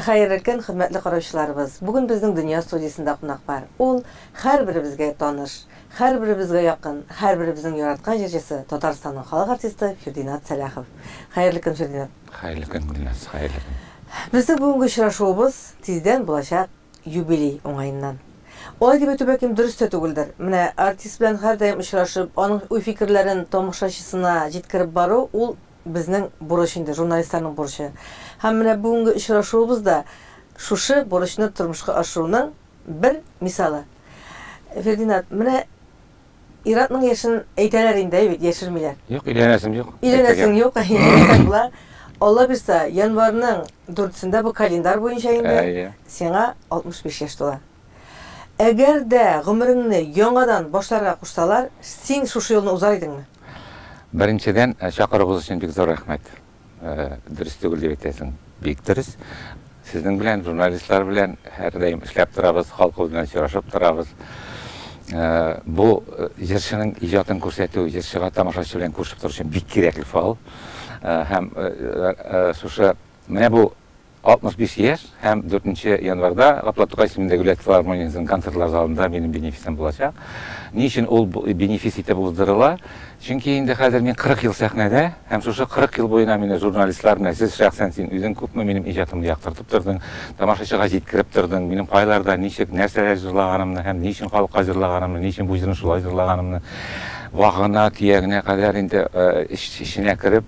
Xayrı gün, hürmetli kardeşlerimiz. Bugün bizim Dünya Stüdyosu'nda konak var. Ol, her birimizge tanış, her birimizge yakın, her birimizin yaratkan jejesi Tatarstan'ın halk artisti Ferdinand Salahov. Xayrı gün Ferdinand. Xayrı gün Dilnaz, xayrı gün. Bizim bugünkü uçraşuğumuz tizden bulaşak юбилей оңайынан. Ол әдебиеті бәкем дұрыс та түгелдер. Менә артист белән һәр даим очрашып, аның уй фикерләрен тамашачысына җиткереп бару, ул безнең бурыч инде, журналистларның бурычы. Һәм менә бүгенге очрашуыбыз да шушы бурычны тормышка ашыруның бер мисалы. Фердинанд, менә Иратның яшен әйтәләр инде, бит яшермиләр. Юк, өйләнәсем юк. Өйләнәсең юк, әйтәләр. Алла бирсә, январның 4-сендә бу календар буенча инде сиңа 65 яшь тула. Әгәр дә гомереңне яңадан башларга кушсалар, син шушы юлны узар идеңме? Беренчедән, чакыруыгыз өчен бик зур рәхмәт. Дөрес түгел дип әйтәсең, бик дөрес. Сезнең белән, журналистлар белән һәр даим эшләп торабыз, халкы белән очрашып торабыз. Бу җырчының иҗатын күрсәтү, җырчыга тамашачы белән күрсәтү өчен бик кирәкле фаал. Һәм шушы менә бу 65 яшь һәм 4 январда Гаплатукай исемендәге Дәүләт филармониясының концертлар залында минем бенефисым булачак. Ни өчен ул бенефис итеп уздырыла? Чөнки инде хәзер мин 40 ел сәхнәдә һәм шушы 40 ел буена мине журналистлар белән сез шәхсән син үзең күпме минем иҗатымны яктыртып тордың, тамашачыга җиткереп тордың, минем пайларда ничек нәрсәләр җырлаганымны һәм ни өчен халыкка җырлаганымны, ни өчен бу җырны шулай җырлаганымны вагына тиягенә кадәр инде эченә кереп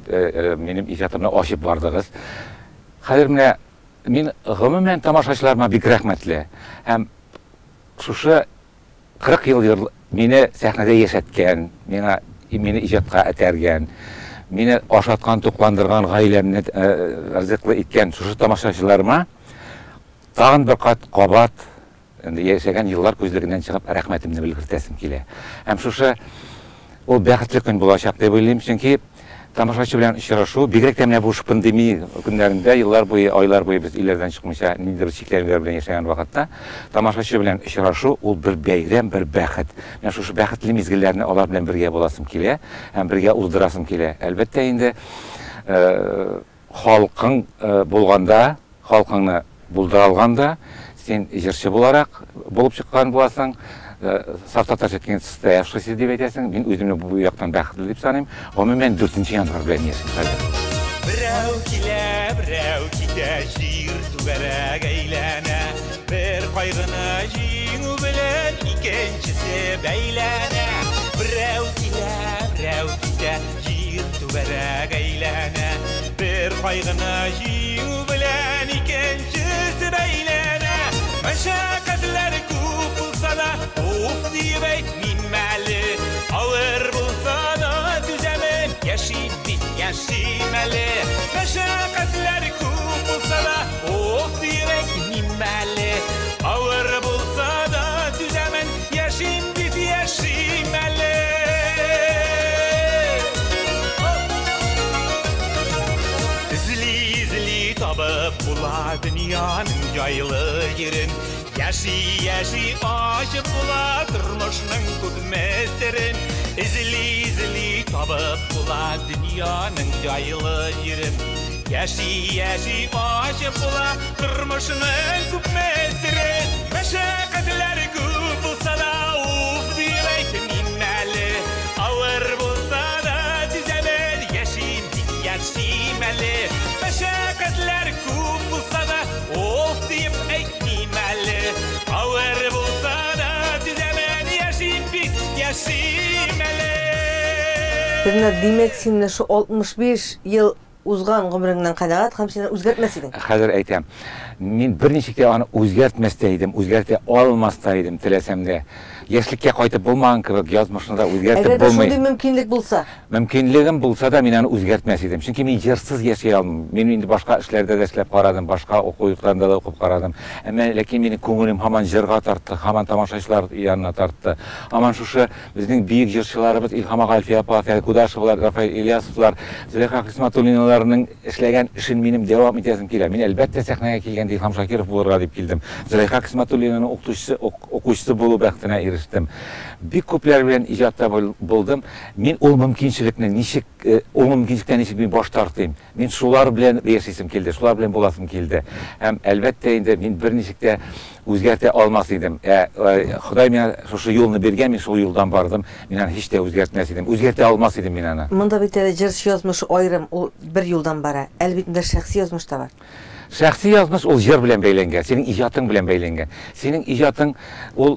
минем иҗатымны ачып бардыгыз. Хәзер менә мин гомумән тамашачыларыма бик рәхмәтле. Һәм шушы 40 ел мине сәхнәдә яшәткән, мине иҗатка этәргән, мине ашаткан, тукландырган, гаиләмне ризыклы иткән шушы тамашачыларыма тагын бер кабат яшәгән еллар күзлегеннән чыгып рәхмәтемне белгертәсем килә. Һәм шушы ул бәхетле көн булачак дип уйлыйм, чөнки тамашачы белән очрашу, бигрәк тә менә бу пандемия көннәрендә, еллар буе, айлар буе без илләрдән чыкмыйча, ниндидер чикләүләр белән яшәгән вакытта, тамашачы белән очрашу ул бер бәйрәм, бер бәхет. Менә шушы бәхетле мизгелләрне алар белән бергә буласым килә, һәм бергә уздырасым килә. Әлбәттә инде халкың булганда, халкыңны булдыра алганда, син җырчы буларак булып чыккан буласың. Сафтата жеткен состоявшийся дип әйтәсең, мин үземне бу яктан бәхетле дип саныйм. Гомумән 4 январ белән яшим хәзер. Берәү килә, берәү китә, җир түгәрәк әйләнә. Бер кайгыны җиңү белән икенчесе бәйләнә. Берәү килә, берәү китә, җир түгәрәк әйләнә. Бер кайгыны җиңү белән икенчесе бәйләнә. Мәшәкатьләр күп булса да, уф дип әйтмим әле. Авыр булса да түзәмен, яшим бит яшим әле. Мәшәкатьләр күп булса да, уф дип әйтмим әле. Авыр булса да түзәмен, яшим бит яшим әле. Izli табып була дөньяның җайлы йөрен. Яши ашып була тормышның күпме серен. Изли табып була дөньяның җайлы йөрен. Яши ашып була тормышның күпме серен. Мәшәкатьләр күп булса да, уф дип әйтмим әле. Авыр булса да түзәмен, яшим әле. Мәшәкатьләр күп булса да, уф дип әйтмим әле. Авыр булса да түзәмен, яшим бит яшим әле. Демәк, син шу 65 ел узган гомереңнән канәгать һәм син үзгәртмәс идең. Хәзер әйтәм, мин берничек тә аны үзгәртмәстә идем, үзгәртә алмаста идем теләсәм дә. Яшьлеккә кайтып булмаган кебек язмышында үзгәртеп булмый. Әгәр шундый мөмкинлек булса, мөмкинлегем булса да, мин аны үзгәртмәс идем. Чөнки мин җырсыз яши алмыйм. Мин инде башка эшләрдә дә эшләп карадым, башка уку йортларында да укып карадым. Әмма ләкин минем күңелем һаман җырга тартты, һаман тамашачылар янына тартты. Һаман шушы безнең бийек җырчыларыбыз Илһам Галфия апа, Фәрит Кудашевлар, Рафаэль Ильясовлар, Зөләйха Хисмәтуллиналарның эшләгән эшен минем дәвам итәсем килә. Мин әлбәттә сәхнәгә килгәндә Илһам Шакиров булырга дип килдем. Зөләйха Хисмәтуллинаның укучысы булу бәхетенә керештем. Бик күпләр белән иҗатта булдым. Мин ул мөмкинчелекне ничек, ул мөмкинчелектән ничек мин баш тартыйм. Мин шулар белән яшисем килде, шулар белән буласым килде. Һәм әлбәттә инде мин берничек тә үзгәртә алмас идем. Ходай миңа шушы юлны биргән, мин шул юлдан бардым. Мин аны һич тә үзгәртмәс идем. Үзгәртә алмас идем мин аны. Монда бит әле җырчы язмышы аерым, ул бер юлдан бара. Әлбәттә шәхси язмыш та бар. Шәхси язмыш ул җыр белән бәйләнгән, синең иҗатың белән бәйләнгән. Синең иҗатың ул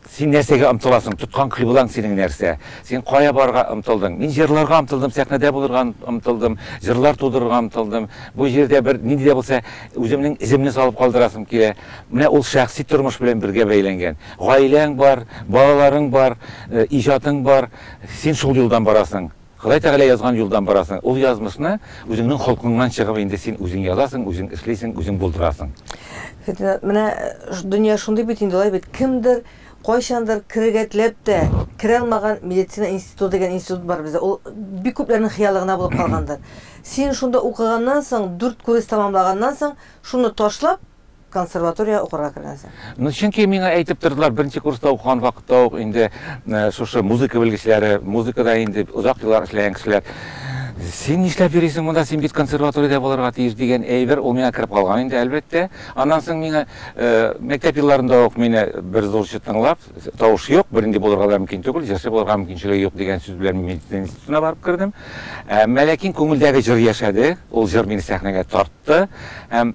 син нәрсәгә омтыласың, тоткан кыйблаң синең нәрсә. Син кая барга омтылдың? Мин җырларга омтылдым, сәхнәдә булырга омтылдым, җырлар тудырырга омтылдым. Бу җирдә бер нинди дә булса үземнең иземне салып калдырасым килә. Менә ул шәхси тормыш белән бергә бәйләнгән. Гаиләң бар, балаларың бар, иҗатың бар. Син шул юлдан барасың. Ходай Тәгалә язган юлдан барасың. Ул язмышны үзеңнең холкыңнан чыгып инде син үзең язасың, үзең эшлисең, үзең булдырасың. Менә дөнья шундый бит инде, алай бит. Кемдер кайчандыр кирергә теләп тә кирә алмаган медицина институты дигән институт бар бездә. Ул бик күпләрнең хыяллыгына булып калгандыр. Син шунда укыганнан соң, 4 курс тамамлаганнан соң, шуны ташлап консерватория укырга кергәнсең. Ну, чөнки миңа әйтеп тордылар, беренче курста укыган вакытта ук инде шушы музыка белгечләре, музыкада инде узак еллар эшләгән кешеләр, син нишләп йөрисең монда, син бит консерваториядә булырга тиеш дигән әйбер ул миңа кирип калган инде, әлбәттә. Аннан соң миңа мәктәп елларында ук мине бер зурчы тыңлап, тавыш юк, беринде булырга да мөмкин түгел, җырчы булырга мөмкинчелеге юк дигән сүз белән медицина институтына барып кирдем. Ләкин күңелдәге җыр яшәде, ул җыр мине сәхнәгә тартты. Һәм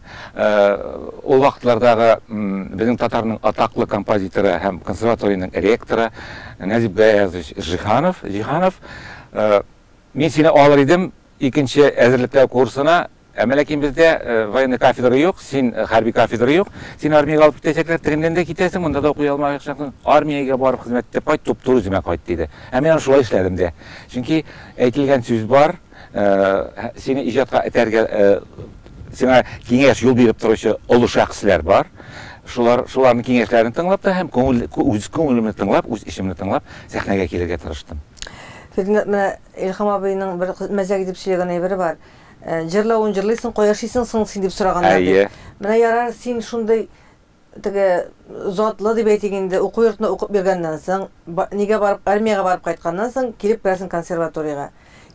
ул вакытлардагы безнең Татарның атаклы композиторы һәм консерваторияның ректоры Нәҗип Гаязович Җиһанов, мин сине алыр идем икенче әзерлекләү курсына, ләкин бездә военный кафедра юк, син хәрби кафедра юк, син армиягә алып китәчәкләр, тегеннән дә китәсең, монда да укый алмаячаксың, армиягә барып хезмәт итеп кайт, туп-туры үземә кайт диде. Мин шулай эшләдем дә. Чөнки әйтелгән сүз бар, сине иҗатка этәргә, сиңа киңәш юл биреп торучы олы шәхесләр бар. Шуларның киңәшләрен тыңлап та һәм үз күңелемне тыңлап, үз ишемне тыңлап, сәхнәгә килергә тырыштым. Менә Илһам абыйның бер мәзәк дип сөйләгән әйбере бар. Җырлавын җырлыйсың, каяшыйсың соң син дип сораганнар. Менә ярар син шундый теге затлы дип әйтгәндә уку йортына укып бергәннән соң, нигә барып армиягә барып кайтканнан соң килеп керәсең консерваториягә.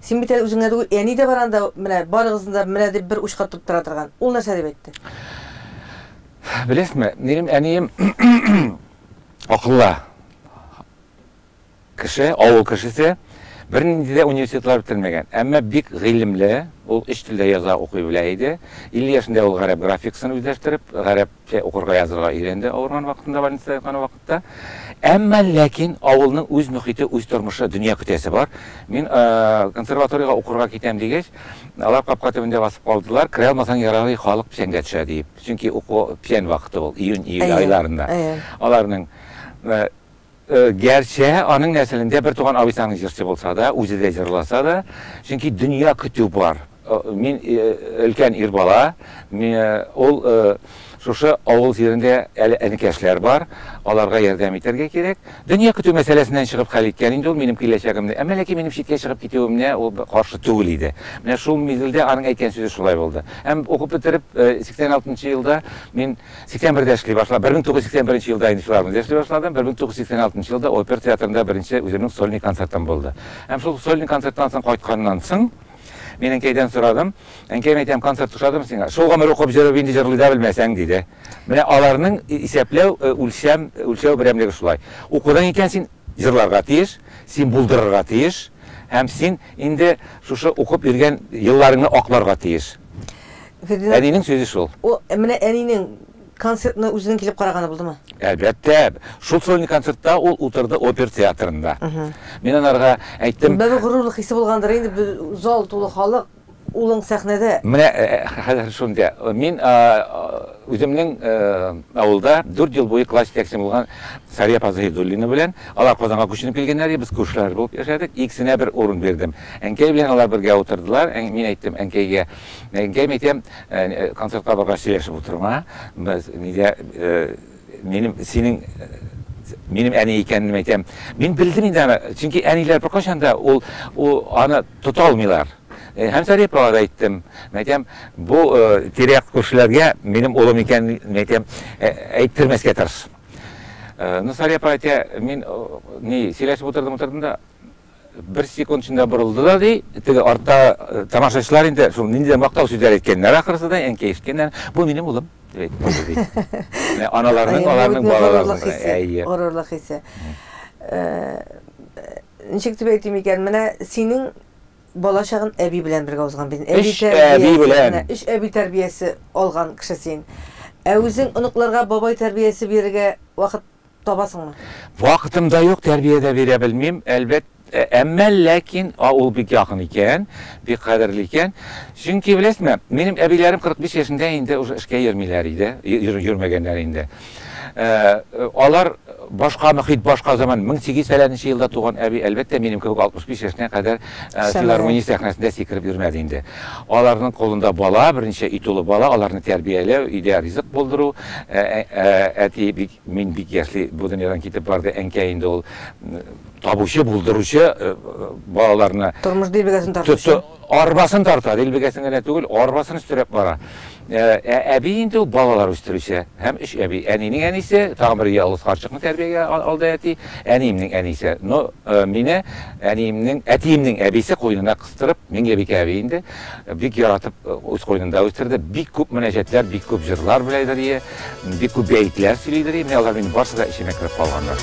Син бит үзеңә түгел, әни дә бар анда, менә барыгызны да менә дип бер учка тотып тора торган. Ул нәрсә дип әйтте? Беләсезме, минем әнием акыллы кеше, авыл кешесе. Бернинди дә университетлар бетермәгән, әмма бик гыйлемле, ул өч телдә яза укый белә иде. 50 яшендә ул гарәп графикасын үзләштереп, гарәпчә укырга язарга өйрәнде авырган вакытында, больницада яткан вакытта. Әмма ләкин авылның үз мөхите, үз тормышы, дөнья көтәсе бар. Мин консерваториягә укырга китәм дигәч, алар капка төбендә басып калдылар, кирә алмасаң ярый, халык печәнгә төшә дип. Чөнки уку печән вакыты ул, июнь айларында. Аларның Gerçi anın neslinde bir tuğan abisanın jırçı bolsa da, özü de jırlasa da, çünkü dünya kütüp var. Min ülken irbala, ol şuşu avul yerinde enikeşler var, onlarga yardım iterge gerek. Dünya kütüp meselesinden çıkıp hal etken indi, ol benim kileşegimde. Ama lakin benim şitke çıkıp gittiğimde o karşı tuğul idi. Mine şul mizilde anın aytken sözü şulay oldu. Hem okup bitirip 86 yılda, min 81'de eşli başladım. 1981 yılda endişilarımızda eşli başladım. 1986 yılda Oper Teatrında birinci özümün solini konsertim oldu. Hem şul solini konserttan soň qaytkandan soň men Enkeyden soradım. Enkey aytam konsert tuşadım siňa. Şol gamer okup jörüp indi jırly da bilmeseň diýdi. Mine alarnyň iseplew, ölçew biremligi şulay. Okudan eken sin jırlarga tiýiş, sin buldurarga tiýiş, hem sin indi şuşa okup ýürgen ýyllaryny aklarga tiýiş. Äniň sözü şol. O mine äniň konsertine özüň kilip qaragany buldymy? Elbette. Şul solni konsertda ol oturdu Oper Teatrında. Men onlarga aytdım. Bir gururluk hissi bolgandyr, indi zal tolu halyk улың сәхнәдә. Менә хәзер шунда. Мин үземнең авылда 4 ел буе класс җитәкчесе булган Сария Пазаһидуллина белән алар Казанга күченеп килгәннәр, без күршеләр булып яшәдек. Икесенә бер урын бирдем. Әнкәй белән алар бергә утырдылар. Мин әйттем Әнкәйгә, Әнкәй әйтәм, концертка барырга сөйләшеп утырма. Без нидә Минем әни икәнне әйтәм. Мин белдем инде, чөнки әниләр беркайчанда ул аны тота алмыйлар. Hem Sarıpa'ya aytdım. Metem bu teryak koşularga benim oğlum iken metem ayttirmesge tırış. Нусария апай мен не сөйлесіп отырдым да bir sekund içinde buruldu da dey, tege orta tamaşaçılar indi, şu ninde maqtav sözler etkenler akırsı da enke işkenler, bu benim oğlum. Evet, analarının, olarının balalarının. Orurluk hissi. Nişek tübe ettiğim iken, mene senin bolaşağın ebi bilen bir gavuzgan benim. İş ebi bilen. İş ebi terbiyesi olgan kişisin. Özün unuklarga babay terbiyesi birige vakit tabasın mı? Vakitim da yok, terbiyede verebilmeyim, elbet. Emmel lakin ol bir yakın iken, bir kaderli iken. Çünkü bilesizmi, benim ebilerim 45 yaşında indi, o işe yürümeleriydi, yürümegenleriydi. Onlar başka mühit, başka zaman 1800 falanıncı yılda doğan ebi elbette benim 65 yaşına kadar filarmoniya sahnasında sekirip yürümediydi. Onların kolunda bala, birinci itolu bala, onların terbiyeli, ide rizq bulduru. Eti min bir yaşlı bu dünyadan gidip vardı, enkeyinde ol tabuşu, bulduruşu balalarına. Turmuş dilbegesini tartışıyor. Arbasını tartar, dilbegesini ne tügül, arbasını sürep bara. Ebi indi o balalar üstürüşe, hem iş ebi, eninin enisi, tam bir yalnız harçıklı terbiyeye aldı eti, eniminin enisi. No, mine, etiyimnin ebisi koyununa kıstırıp, min ebik ebi indi, bir yaratıp, öz koyununda üstürde, bir kup münecetler, bir kup jırlar bileydir diye, bir kup beyitler süleydir diye, mine onlar benim varsa da işime kırıp kalganlar.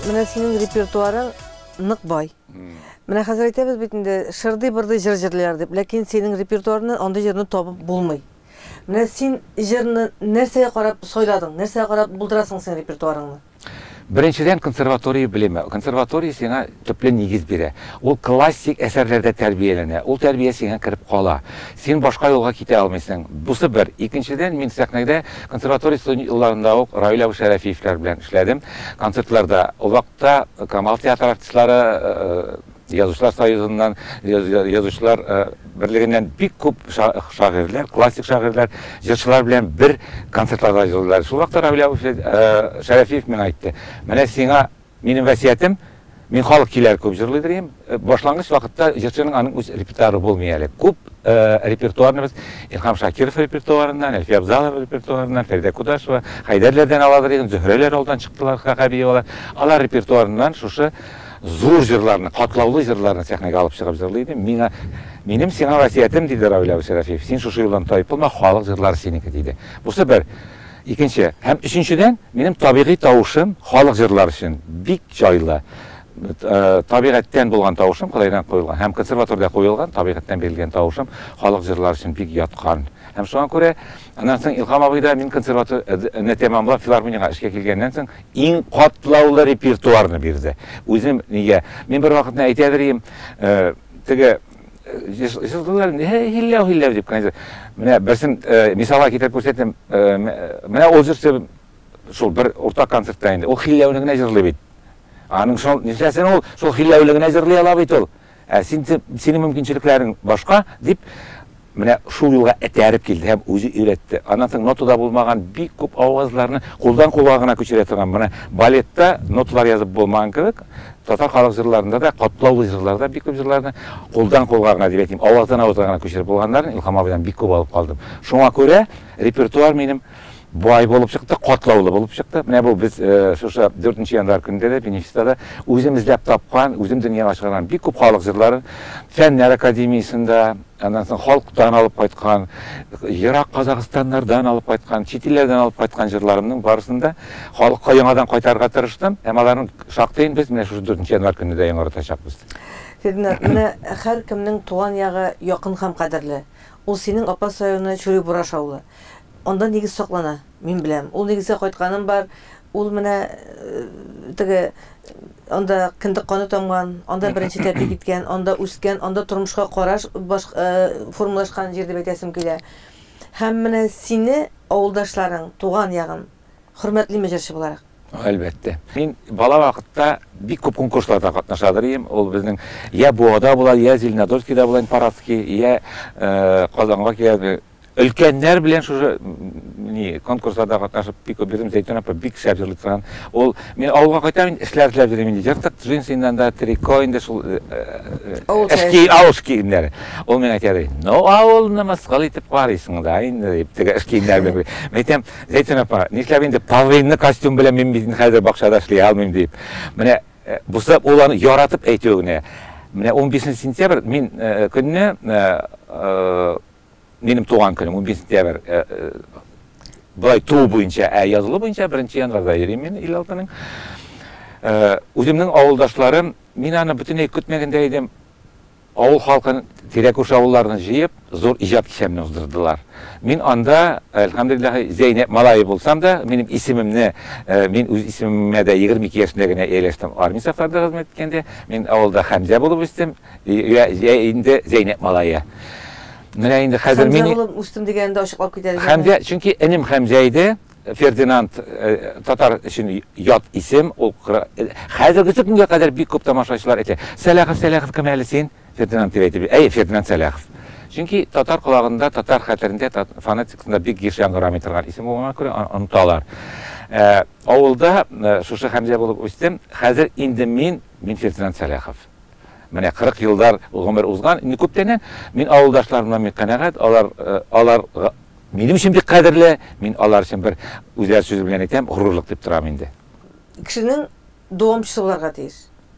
Mene senin repertuarın nık bay. Mene hazır etemiz bitinde şırdı birdi jır-jırlar dep, lakin senin repertuarının onda jerini tapıp bulmay. Mene sen jerini nerseye qarap soyladın, nerseye qarap buldurasın sen repertuarını? Birinçiden konservatoriyi bileme. Konservatoriyi sana tüple negiz bire. O klassik eserlerde terbiyelene. O terbiye sana kirip kala. Sen başka yolga kite almaysan. Busu bir. İkinciden men sahnada konservatoriya yıllarında ok Ravil Abu Şerefiyevler bilen işledim. Konsertlarda o vaqtda Kamal Teatr artistleri Yazıcılar Soyuzu'ndan, Yazıcılar Birliği'nden bir kup şairler, klasik şairler, jırçılar bilen bir konsertlarda yazıldılar. Şu vaqtda Ravil Abu Şerefiyev men aytdı. Mene sana benim vasiyetim, men halk kiler köp jırlıydım. Başlangıç vaqtda jırçının anın öz repertuarı bolmayalı. Köp repertuarını biz İlham Şakirov repertuarından, Elfi Abzalov repertuarından, Feride Kudaşova, Hayderlerden aladır, Zühreler oldan çıktılar, Kakabiyevalar. Alar repertuarından şuşu zor jırlarını, katlavlı jırlarını sahnaga alıp çıkıp jırlıydım. Benim sana vasiyetim dedi Ravil Abu Şerefiyev. Sen şu yoldan tayip olma, halk jırları seniki dedi. Bu sefer ikinci, hem üçüncüden benim tabii tavuşum halk jırları için bik jaylı. Tabiattan bulgan tavuşum, Kudaydan koyulgan, hem konservatorda koyulgan, tabiattan berilgen tavuşum halk jırları için bik yatkan. Hem şu an göre, ondan sonra İlham abıyda men konservator ne tamamlap filarmoniyaga işe kelgenden soň en katlavlı repertuarını berdi. Özüm nege men bir vaqtda aytabereyim, tege hilla dep kanca. Mene birsin misala keltirip көрсөтөм. Mene o jırçı şol bir ortak konsertda indi. O hillawlygyna jırlayp. Anın şol nesesen ol şol hillawlygyna jırlay alabıyt ol. Senin mümkinçiliklerin başka dep Менә шул юлга этәреп килде һәм үзе өйрәтте. Аннан соң нотада булмаган бик күп авазларны кулдан кулга гына күчерә торган. Менә балетта ноталар язып булмаган кебек, татар халык җырларында да, катлаулы җырларда бик күп җырларны кулдан кулга гына дип әйтим, аваздан авызга гына күчереп булганнарын Илһам абыйдан бик күп алып калдым. Шуңа күрә репертуар минем бай булып чыкты, катлаулы булып чыкты. Менә бу без шушы 4 январь көнендә дә Бенефистада үзем эзләп тапкан, үзем дөньяга чыгарган бик күп халык җырлары Фәннәр академиясында, аннан соң халыктан алып кайткан, Ирак Казакстаннардан алып кайткан, чит илләрдән алып кайткан җырларымның барысында халыкка яңадан кайтарырга тырыштым. Һәм аларның шактыйн без менә шушы 4 январь көнендә яңартачакбыз. Менә һәр кемнең туган ягы якын һәм кадерле. Ул синең апа районы Чүрек Бураш авылы. Онда нигез саклана, мин беләм. Ул нигезгә кайтканым бар. Ул менә теге анда кіндік қаны тамган, анда беренче тәпи киткән, анда үскән, анда тормышка караш формалашкан җир дип әйтәсем килә. Һәм менә сине авылдашларың, туган ягың хөрмәтле җырчы буларак. Әлбәттә. Мин бала вакытта бик күп конкурсларда катнашадыр идем. Ул безнең я Буада була, я Зеленодольскида була, Парадский, я Казанга килә. Өлкәннәр белән шушы конкурсларда катнашып бик күп бирдем. Зәйтүн апа бик шәп җырлый торган. Ул мен авылга кайтам, эшләр эшләп йөрим инде. Җыртык джинсыннан да, трико инде шул эшки инде. Ул мен әйтәр, "Ну, авылны маскал итеп карыйсың да инде" дип теге эшкиннәр белән. Мен әйтәм, Зәйтүн апа, нишләп инде павлинны костюм белән мин безнең хәзер бакчада эшли алмыйм дип. Менә буса ул аны яратып әйтү генә. Менә 15 сентябрь мин көнне Минем туган көнем 15 сентябрь булай туу буенча, язылу буенча 1 январда йөрим мин ил алтының. Үземнең авылдашларым, мин аны бөтенләй көтмәгәндә идем. Авыл халкын тирәк-күрше авылларны җыеп, зур иҗат кичәмне уздырдылар. Мин анда, әлхәмдүлилләһ, Зәйнәп Малай булсам да, минем исемемне, мин үз исемемә дә 22 яшьтә генә ияләштем. Армия сафларда хезмәт иткәндә, мин авылда Хәмзә булып үстем, инде Зәйнәп Малая. Менә инде хәзер мин үстем дигәндә ачыклап китәр. Хәмзә, чөнки энем Хәмзә иде. Фердинанд татар өчен ят исем. Ул хәзерге көнгә кадәр бик күп тамашачылар әйтә. Сәләхов кем әле син? Фердинанд дип әйтеп. Фердинанд Сәләхов. Чөнки татар колагында, татар хәтерендә, фонетикасында бик еш яңгырамый торган исем булган күрә оныталар. Авылда шушы Хәмзә булып үстем. Хәзер инде мин Фердинанд Сәләхов. Менә 40 елдар гомер узган. Инде күптәннән мин авылдашларымнан бик канәгать, алар минем өчен бик кадерле, мин алар өчен бер үзәр сүз белән әйтәм, горурлык дип торам инде. Кешенең дәвамчысы буларга тиеш.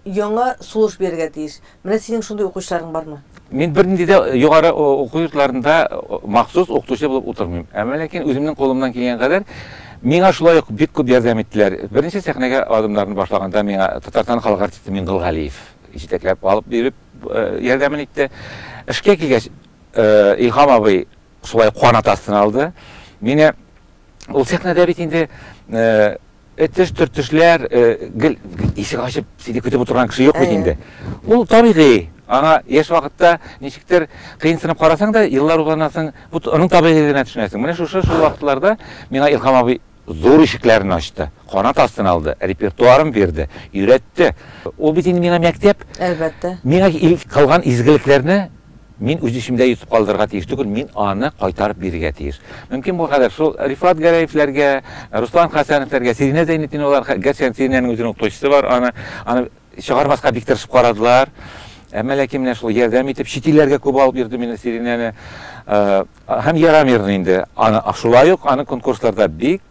Яңа сулыш бирергә тиеш. Менә синең шундый укучыларың бармы? Мин бернинди дә югары уку йортларында махсус укытучы булып утырмыйм. Әмма ләкин үземнең кулымнан килгән кадәр миңа шулай ук бик күп ярдәм иттеләр. Беренче сәхнәгә адымнарны башлаганда миңа Татарстан халык артисты Мингол Галиев җитәкләп алып биреп ярдәм итте. Эшкә килгәч, Илһам абый шулай куанат астына алды. Мине ул сәхнәдә бит инде төштешләр, ишек ачып сине көтеп утырган кеше юк бит инде. Ул табигый. Аңа яшь вакытта ничектер кыйынсынып карасаң да, еллар узганнан бу аның табигыйлыгына төшенәсең. Менә шушы вакытларда миңа Илһам абый зур ишекләрне ачты, канат астына алды, репертуарым бирде, өйрәтте. Ул бит инде миңа мәктәп. Әлбәттә. Миңа калган изгелекләрне мин үз ишемдә йотып калдырырга тиеш түгел, мин аны кайтарып бирергә тиеш. Мөмкин бу кадәр шул Рифат Гәрәевләргә, Руслан Хәсәновләргә, Сиринә Зәйнетдиновлар, гәрчә Сиринәнең үзенең укытучысы бар, аны чыгармаска бик тырышып карадылар. Әмма ләкин менә шул ярдәм итеп читилләргә күп алып бирде мине Сиринәне. Һәм ярамый инде. Аны шулай ук аны конкурсларда бик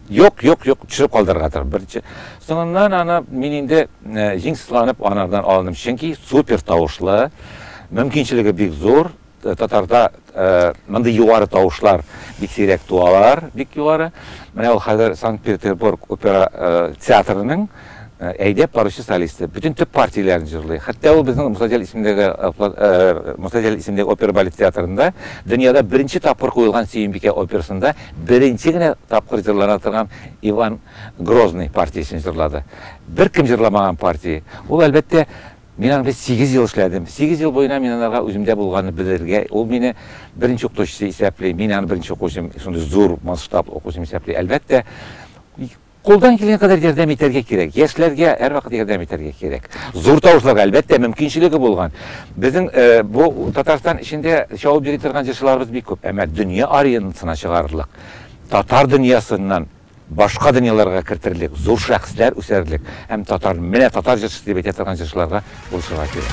юк төшереп калдырырга тырышты. Беренче. Соңыннан аны мин инде җиңсезләнеп анардан алындым. Чөнки супер тавышлы, мөмкинчелеге бик зур. Татарда мондый югары тавышлар бик сирәк туалар, бик югары. Менә ул хәзер Санкт-Петербург опера театрының әйдәп баручы солисты. Bütün төп партияләрен җырлый. Хәтта ул безнең Мусаҗал исемендәге опера балет театрында дөньяда беренче тапкыр куелган Сөембикә операсында беренче генә тапкыр җырлана торган Иван Грозный партиясын җырлады. Бер кем җырламаган партия. Ул әлбәттә мин аны 8 ел эшләдем. 8 ел буена мин анарга үземдә булганны белергә. Ул мине беренче укытучысы исәпли, мин аны беренче укучым, шундый зур масштаб укучым исәпли. Әлбәттә Koldan kelген kadar yardım eterge керек. Яшьләргә һәрвакыт ярдәм итәргә кирәк. Зур тавышларга әлбәттә мөмкинчелеге булган. Безнең бу Татарстан içinde шауып йөри торган җырчыларыбыз бик күп. Әмма дөнья аренасына чыгарырлык. Татар дөньясыннан башка дөньяларга кертерлек, зур шәхесләр үсәрлек. Һәм татар, менә татар җырчысы дип әйтә торган җырчыларга булышырга кирәк.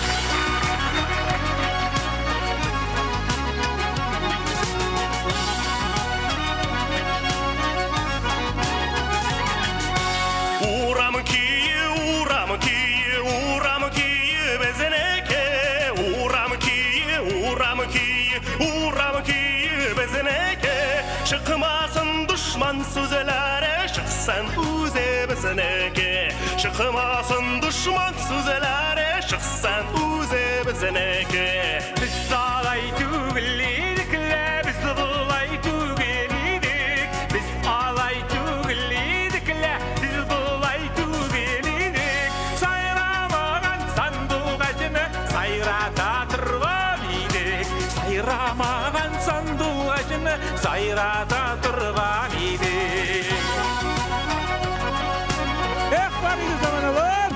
Çıkmasın düşman sözlere, çıksan uze bizneke. Çıkmasın düşman sözlere, çıksan uze bizneke. Biz salay tügülidikle, biz bulay tügülidik. Biz alay tügülidikle, biz bulay tügülidik. Sayramagan sandık acını, sayrata tırvan idik. Sayramagan sandık acını, sayrata tırvan idik. Var idi zaman alın.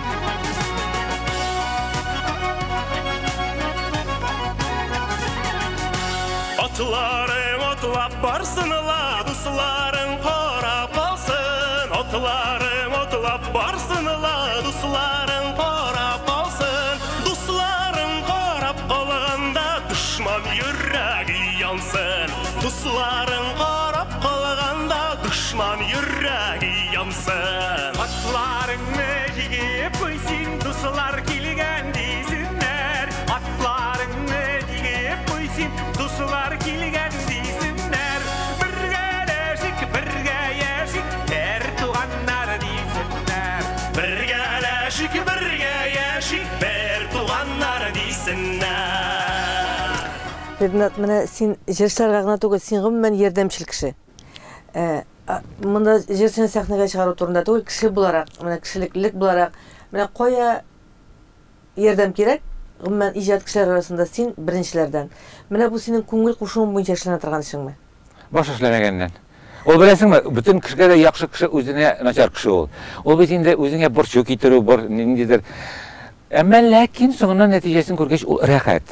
Atların otlap barsınla, dusların korap kalsın. Atların otlap barsınla, dusların korap kalsın. Dusların korap kalığında düşman yüreği yansın. Dusların korap kalığında düşman yüreği yansın. Atlarını yiyip koysun, duslar kilgen desinler. Atlarını yiyip koysun, duslar kilgen desinler. Birge yaşık, her tuğanlar desinler. Birge yaşık, her tuğanlar desinler. Ferdinand, менә син җырчыларга гына түгел, син гомумән ярдәмчел кеше. Монда җырчыны сәхнәгә чыгару турында түгел, кеше буларак, менә кешелеклек буларак, менә кая ярдәм кирәк? Гомумән иҗат кешеләр арасында син беренчеләрдән. Менә бу синең күңел кушуың буенча эшләнә торган эшеңме? Баш эшләмәгәннән. Ул беләсеңме, бүтән кешегә дә яхшы кеше үзенә начар кеше ул. Ул бит инде үзеңә борчу китерү, ниндидер. Әмма ләкин соңыннан нәтиҗәсен күргәч ул рәхәт.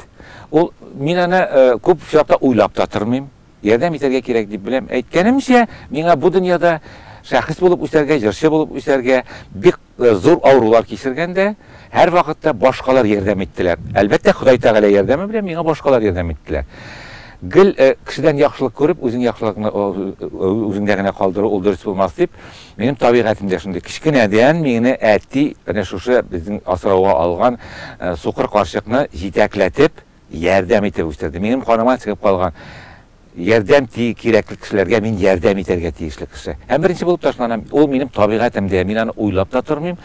Ул мин аны күп чакта уйлап та тормыйм. Ярдәм итәргә кирәк дип беләм. Әйткәнемчә, миңа бу дөньяда шәхес булып үсәргә, җырчы булып үсәргә бик зур авырулар кичергәндә, һәр вакытта башкалар ярдәм иттеләр. Әлбәттә, Ходай Тәгалә ярдәме белән миңа башкалар ярдәм иттеләр. Гел кешедән яхшылык күреп, үзең яхшылыкны үзеңдә генә калдыру ул дөрес булмас дип, минем табигатымда шундый кичкенәдән мине әти әнә шушы безнең асрауга алган сукыр карчыкны җитәкләтеп ярдәм итеп үстерде. Минем каныма сыгып калган ярдәм кирәкле кешеләргә мин ярдәм итәргә тиешле кеше. Һәм беренче булып ташланам. Ул минем табигатымда, мин аны уйлап та тормыйм.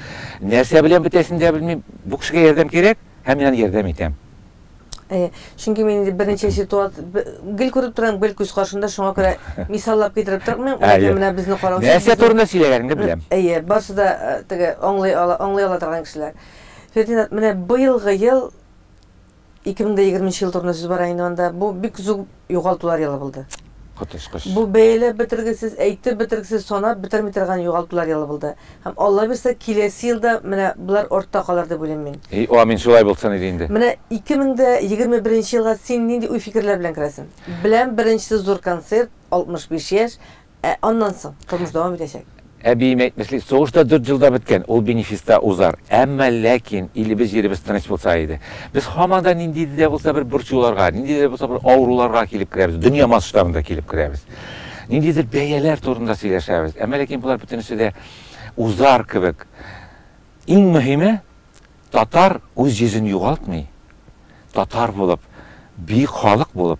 Нәрсә белән бетәсен дә белмим. Бу кешегә ярдәм кирәк, һәм мин аны ярдәм итәм. Чөнки мин беренче ситуация гел күреп торам, гел күз каршында, шуңа күрә мисаллап китереп торам. Менә безне караучы. Нәрсә турында сөйләгәнеңне беләм. Барсы да теге аңлый ала торган кешеләр. Фердинанд, менә быелгы ел 2020 ел турында сүз бара инде, анда бу бик зур югалтулар елы булды. Бу бәйле битергесез, әйтеп битергесез санап битерми торган югалтулар елы булды. Һәм Алла бирсә, киләсе елда менә булар артта калыр дип уйлыйм мин. Амин, шулай булсын иде инде. Менә 2021 елга син нинди уй фикерләр белән керәсең? Беләм, беренчесе зур концерт, 65 яшь, аннан соң тормыш дәвам итәчәк. Әбием әйтмешли, соғышта 4 жылда біткән, ул бенефиста узар. Әмма ләкин, илебез жеребез тыныч булса иде. Без һаман ниндидер дә булса бер борчуларга, ниндидер булса бер авыруларга килеп керәбез, дөнья масштабында килеп керәбез. Ниндидер бәяләр турында сөйләшәбез. Әмма ләкин булар бөтенесе дә узар кебек. Иң мөһиме, татар үз йөзен югалтмый. Татар булып, бик халык булып,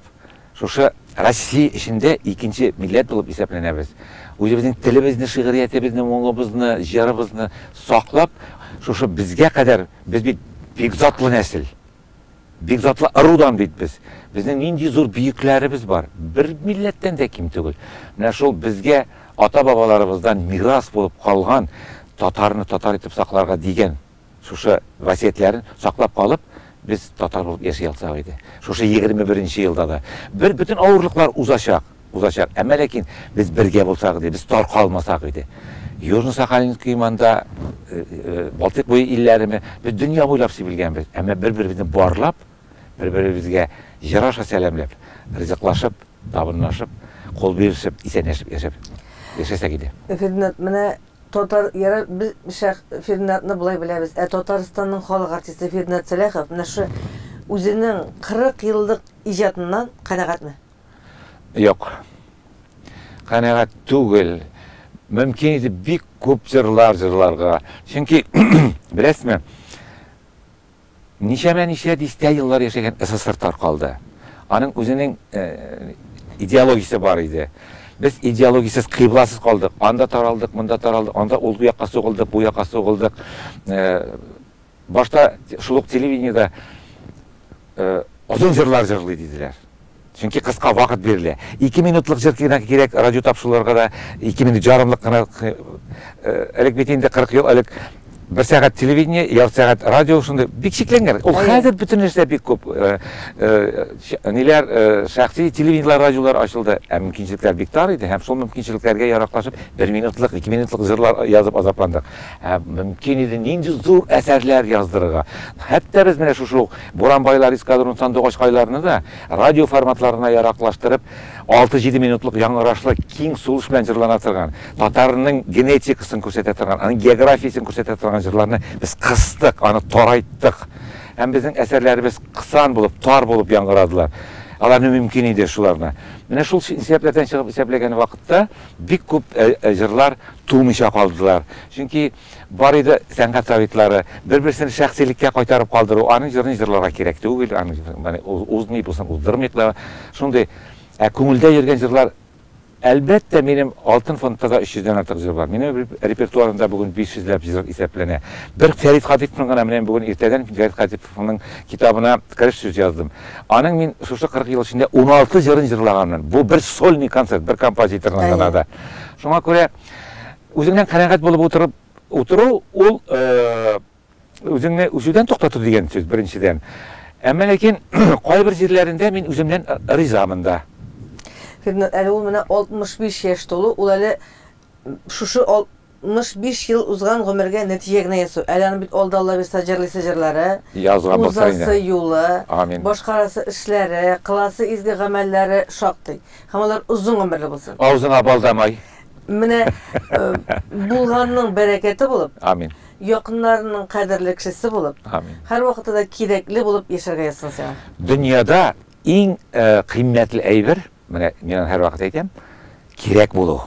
шушы Россия içinde ikinci millet булып исәпләнәбез. Үзебезнең телебезне, шигъриятебезне, моңыбызны, җырыбызны саклап, шушы безгә кадәр без бит бик затлы нәсел. Бик затлы ырудан бит без. Безнең нинди зур бөекләребез бар. Бер милләттән дә ким түгел. Менә шул безгә ата-бабаларыбыздан мирас булып калган татарны татар итеп сакларга дигән шушы васиятләрен саклап калып, biz татар булып яши алсак иде. Шушы 21 елда да бер бүтән авырлыклар узачак. Әмма ләкин без бергә булсак иде, без таркалмасак иде. Южно-Сахалинский манда Балтик буй илләріме біз дүния бойлап сибілгенбіз. Әмі бір-бірімізді барлап, бір-бірімізге жыраша сәлемлеп, ризықлашып, табынлашып, қол берішіп, исәнешіп, яшәсәк иде. Фердинанд, менә Татар яра без Фердинандны булай беләбез. Татарстанның халык артисты Фердинанд Сәләхов менә шу үзенең 40 еллык иҗатыннан канәгатьме? Юк. Канәгать түгел. Мөмкин иде бик күп җырларга. Чөнки беләсезме? Ничә дистә еллар яшәгән СССР таркалды. Аның үзенең идеологиясе бар иде. Biz ideologisiz, kıyblasız kaldık. Anda taraldık, bunda taraldık. Anda olduğu yakka soğulduk, bu yakka soğulduk. Başta şuluk televizyonda uzun jırlar jırlı dediler. Çünkü kıska vakit verildi. 2 minutluk jır gerek radyo tapşılarga da 2 minut jarımlık kana elek bitinde 40 yıl elek 1 saat televizyon, yarım saat radyo şunda bik şeklengen. O hazır bütün işler bik köp. Neler şahsi televizyonlar, radyolar açıldı. Hem mümkünçilikler bik tar idi. Hem sol mümkünçiliklerge yaraklaşıp 1 minutluk, 2 minutluk jırlar yazıp azaplandık. Mümkün idi nince zor eserler yazdırıga. Hatta biz mene şu Boran Baylar İskadron Sandoğaç kaylarını da radyo formatlarına yaraklaştırıp 6-7 minutluk яңырашлы киң сулыш белән җырлана торган, татарның генетикасын күрсәтә торган, аның географиясын күрсәтә торган җырларны без кыстык, аны тарайттык. Һәм безнең әсәрләребез кысан булып, тар булып яңгырадылар. Аларны мөмкин иде шуларны. Менә шул исәпләрдән чыгып исәпләгән вакытта бик күп җырлар тумыйча калдылар. Чөнки бар иде сәнгать советлары бер-берсен шәхсилеккә кайтарып калдыру, аның җырын җырларга кирәк түгел, аны узмый булсын, уздырмыйклар. Шундый Күңелдә йөргән җырлар әлбәттә минем алтын фондта да 300-дән артык җыр бар. Минем репертуарымда бүген 500-ләп җыр исәпләнә. Бер Фәрит Хатиповның гына менә бүген иртәдән Фәрит Хатиповның китабына киреш сүз яздым. Аның мин шушы 40 ел эчендә 16 җырын җырлаганмын. Бу бер сольный концерт, бер композиторның гына да. Шуңа күрә үзеңнән канәгать булып утыру ул үзеңне үзүдән туктату дигән сүз беренчедән. Әмма ләкин кайбер җирләрендә мин үземнән ризамын да. Фердинанд, әле ул менә 65 яшь тулы, ул әле шушы 65 ел узган гомергә нәтиҗә генә ясау. Әле аны бит алда Алла бирсә җырлары, язган булса инде. Узасы юлы, Амин. Башкарасы эшләре, кыласы изге гамәлләре шактый. Һәм алар узын гомерле булсын. Авызыңа балдамай. Менә булганның бәрәкәте булып. Амин. Якыннарының кадерле кешесе булып. Амин. Һәр вакытта кирәкле булып яшәргә язсын сиңа. Дөньяда иң кыйммәтле әйбер, менә мин һәр вакыт әйтәм, кирәк булу.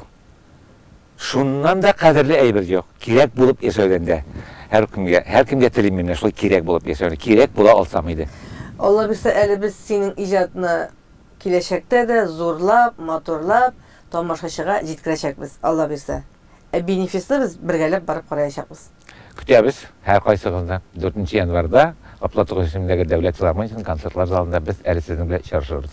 Шуннан да кадерле әйбер юк. Кирәк булып яшәүдән дә һәр кемгә телим менә шулай кирәк булып яшәү. Кирәк була алсам иде. Алла бирсә, әле без синең иҗатны киләчәктә дә зурлап, матурлап, тамашачыга җиткерәчәкбез. Алла бирсә. Бенефисны без бергәләп барып караячакбыз. Көтәбез һәр кайсыгызны 4 январьда Аплатык исемендәге Дәүләт филармониясының концертлар залында без әле сезнең белән очрашабыз.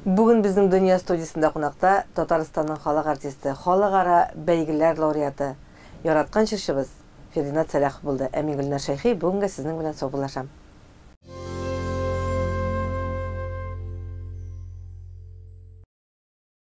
Бүген безнең дөнья студиясында кунакта Татарстанның халык артисты, халыкара бәйгеләр лауреаты, яраткан җырчыбыз Фердинанд Сәләхов булды. Әмин Гөлнар Шәйхи, бүгенгә сезнең белән саубуллашам.